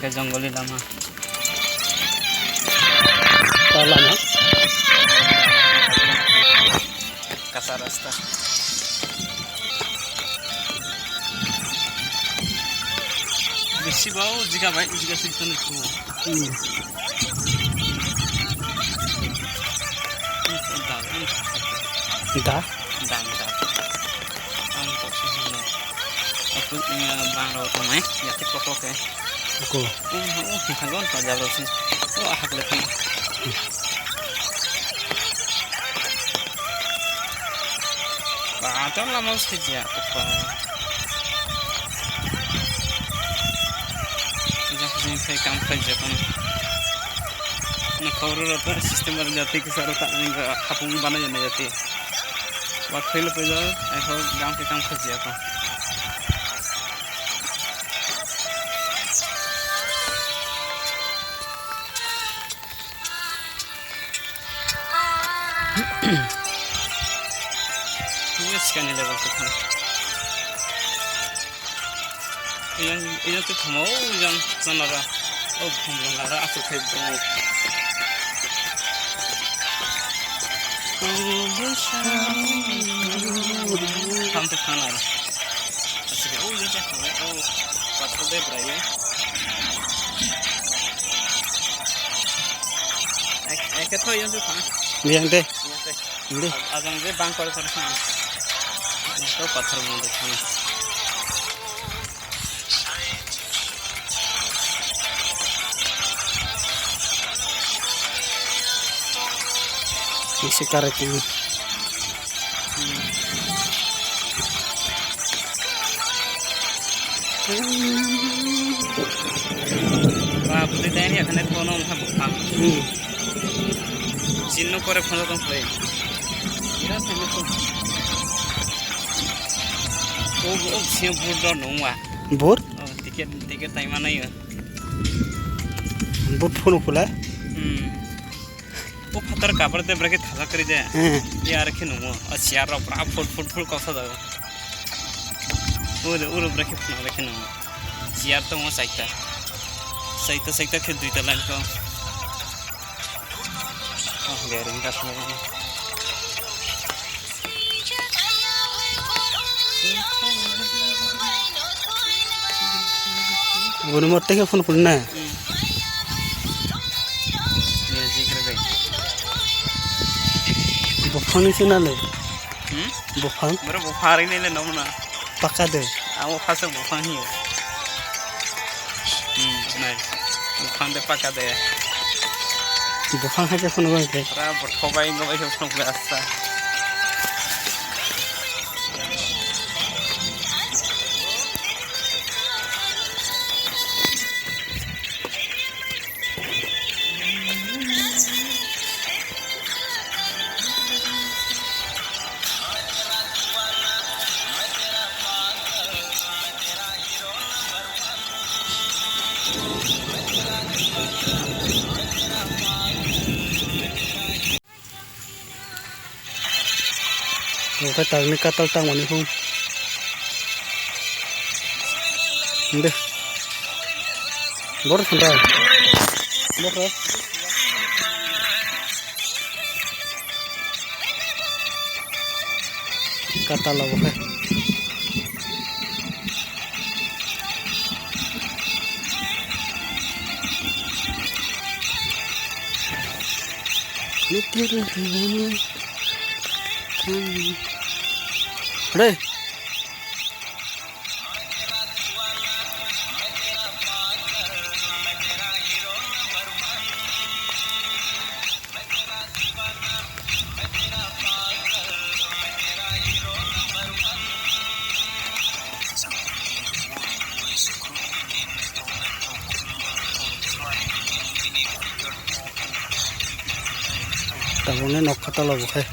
के जंगली लामा लामा कच्चा रास्ता बेसी बाव जिगा भाई जिगा सिस्टम को दा दाम हम तो sini aku bang ro to mai ya tik pokok ke को hagon pa jabro sin oh hak lekin ba to la mos ke ja apa jangan saya काम kerja kan ना खबर रहता है सिस्टम बन जाती है कि सारा हापुंग बना जाने जाती है बात फेल पे जाओ ऐसा गांव के काम खर्च जाता ये स्कैन लेवल पे था ये तो थमो yang sanara oh pembelara aku kayak Sampai kanan. Asik. Oh iya dah. Oh, patut deh beraya. Ketho yang tu kan? yang deh. Ini. Agak deh bang kalau terus. Itu pathar mau deh kan. Isi karet ini. Wah, putih teh ya kena kono mah bukan. Jinno kore phone tong play. Ira sene to. Oh, siam burdo nungwa. Bur? Oh, tiket time mana ya? Bur phone pula. वो पत्थर काबर they break थाजा करी दे यार के नुमो असियार बड़ा foot कसा दा वो ब्रेक फना लेके नुमो यार तो वो साइता के दुईटा लाइन को गेरिंग का समय वो नंबर के फोन पड़ना है बुफान से ना ले बुफान मेरे बुफार ही नहीं ले नमूना पका दे वो खास बुफान ही है नहीं बुफान दे पका दे बुफान है क्या फोन करके रहा बठोबाई नो भाई फोन पे आस्ता Một cái tầng này cắt tăng vào này không? Đây. Bớt phần rồi. Bớt rồi. Cắt là một cái. Nước tiết lên thì lên. Đây. Tao muốn nó cắt tao là một cái.